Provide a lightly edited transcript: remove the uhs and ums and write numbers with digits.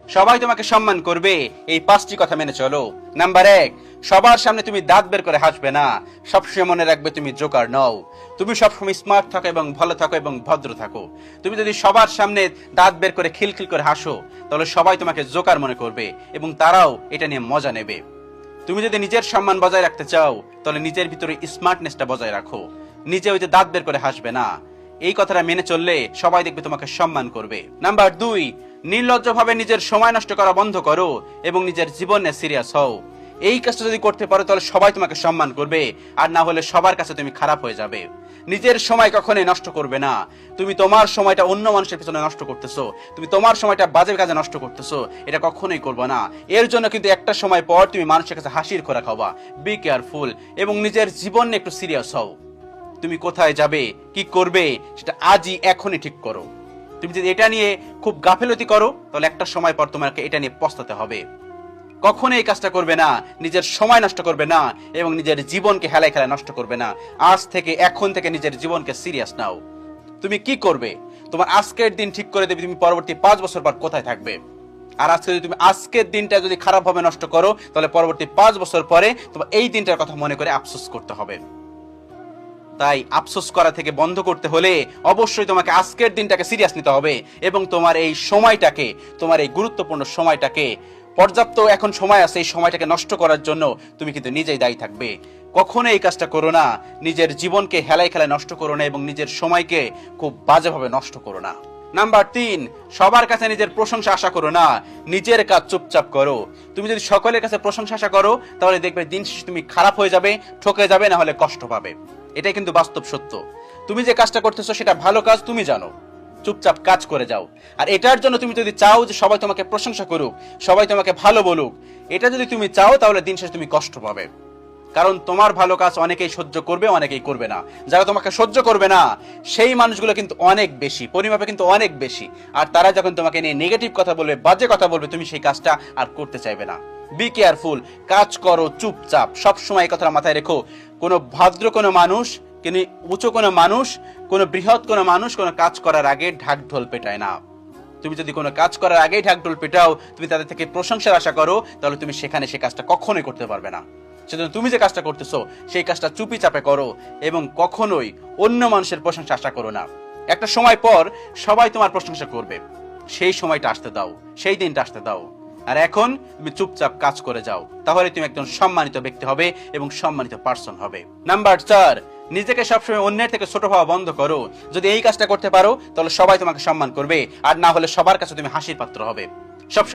সবাই তোমাকে সম্মান করবে, এই 5টি কথা মেনে চলো। নাম্বার 1, সবার সামনে তুমি দাঁত বের করে হাসবে না। সবসময় মনে রাখবে তুমি জোকার নও। তুমি সবসময় স্মার্ট থাকো এবং ভালো থাকো এবং ভদ্র থাকো। তুমি যদি সবার সামনে দাঁত বের করে খিলখিল করে হাসো, তাহলে সবাই তোমাকে জোকার মনে করবে এবং তারাও এটা নিয়ে মজা নেবে। তুমি যদি নিজের সম্মান বজায় রাখতে চাও, তাহলে নিজের ভিতরে স্মার্টনেসটা বজায় রাখো। নিজে ওই যে দাঁত বের করে হাসবে না, এই কথাটা মেনে চললে সবাই দেখবে তোমাকে সম্মান করবে। নাম্বার 2, নির্লজ্জভাবে নিজের সময় নষ্ট করা বন্ধ করো এবং নিজের জীবনে সিরিয়াস হও। এই কাজটা যদি করতে পারো তাহলে সবাই তোমাকে সম্মান করবে, আর না হলে সবার কাছে তুমি খারাপ হয়ে যাবে। নিজের সময় কখনোই নষ্ট করবে না। তুমি তোমার সময়টা অন্য মানুষের পিছনে নষ্ট করতেছো, তুমি তোমার সময়টা বাজে কাজে নষ্ট করতেছো, এটা কখনোই করবে না। এর জন্য কিন্তু একটা সময় পর তুমি মানুষের কাছে হাসির খোরাক হবা। বি কেয়ারফুল এবং নিজের জীবন নিয়ে একটু সিরিয়াস হও। তুমি কোথায় যাবে, কি করবে, সেটা আজই এখনই ঠিক করো। তুমি যদি এটা নিয়ে খুব গাফেলতি করো, তাহলে একটা সময় পর তোমাকে এটা নিয়ে পস্তাতে হবে। কখনো এই কাজটা করবে না, নিজের সময় নষ্ট করবে না এবং নিজের জীবনকে হেলায় খেলায় নষ্ট করবে না। আজ থেকে, এখন থেকে নিজের জীবনকে সিরিয়াস নাও। তুমি কি করবে, তোমার আজকের দিন ঠিক করে দেবে তুমি পরবর্তী 5 বছর পর কোথায় থাকবে। আর আজকে যদি তুমি আজকের দিনটা যদি খারাপভাবে নষ্ট করো, তাহলে পরবর্তী 5 বছর পরে তোমার এই দিনটার কথা মনে করে আফসোস করতে হবে। তাই আফসোস করা থেকে বন্ধ করতে হলে অবশ্যই তোমাকে আজকের দিনটাকে সিরিয়াস নিতে হবে এবং তোমার এই সময়টাকে, তোমার এই গুরুত্বপূর্ণ সময়টাকে, পর্যাপ্ত এখন সময় আছে, এই সময়টাকে নষ্ট করার জন্য তুমি কিন্তু নিজেই দায়ী থাকবে। কখনো এই কাজটা করো না, নিজের জীবনকে হেলায় খেলায় নষ্ট করো না এবং নিজের সময়কে খুব বাজেভাবে নষ্ট করো না। নাম্বার 3, সবার কাছে নিজের প্রশংসা আশা করো না, নিজের কাজ চুপচাপ করো। তুমি যদি সকলের কাছে প্রশংসা আশা করো, তাহলে দেখবে দিন শেষে তুমি খারাপ হয়ে যাবে, ঠকে যাবে, না হলে কষ্ট পাবে। এটাই কিন্তু বাস্তব সত্য। তুমি যে কাজটা করতেছো সেটা ভালো কাজ, তুমি জানো, চুপচাপ কাজ করে যাও। আর এটার জন্য তুমি যদি চাও যে সবাই তোমাকে প্রশংসা করুক, সবাই তোমাকে ভালো বলুক, এটা যদি তুমি চাও, তাহলে দিন শেষে তুমি কষ্ট পাবে। কারণ তোমার ভালো কাজ অনেকেই সহ্য করবে, অনেকেই করবে না। যারা তোমাকে সহ্য করবে না, সেই মানুষগুলো কিন্তু অনেক বেশি, পরিমাপে কিন্তু অনেক বেশি। আর তারা যখন তোমাকে নিয়ে নেগেটিভ কথা বলবে, বাজে কথা বলবে, তুমি সেই কাজটা আর করতে চাইবে না। বি কেয়ারফুল, কাজ করো চুপচাপ। সবসময় এই কথাটা মাথায় রেখো, কোনো ভদ্র কোনো মানুষ, কিন্তু উঁচু কোনো মানুষ, কোনো বৃহৎ কোনো মানুষ কোনো কাজ করার আগে ঢাক ঢোল পেটায় না। তুমি যদি কোনো কাজ করার আগেই ঢাক ঢোল পেটাও, তুমি তাদের থেকে প্রশংসার আশা করো, তাহলে তুমি সেখানে সেই কাজটা কখনোই করতে পারবে না। সেজন্য তুমি যে কাজটা করতেছো সেই কাজটা চুপি চাপে করো এবং কখনোই অন্য মানুষের প্রশংসা আশা করো না। একটা সময় পর সবাই তোমার প্রশংসা করবে, সেই সময়টা আসতে দাও, সেই দিনটা আসতে দাও। আর এখন তুমি চুপচাপ কাজ করে যাও, তাহলে তুমি একজন সম্মানিত ব্যক্তি হবে এবং সম্মানিত পার্সন হবে। নাম্বার 4, নিজেকে সবসময় অন্যের থেকে ছোট হওয়া বন্ধ করো। যদি এই কাজটা করতে পারো, তাহলে সবাই তোমাকে সম্মান করবে, আর না হলে সবার কাছে তুমি হাসির পাত্র হবে।